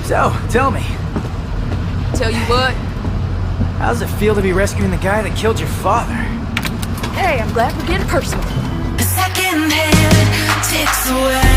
So, tell me, Tell you what, how's it feel to be rescuing the guy that killed your father? hey, I'm glad we're getting personal. A second hand ticks away.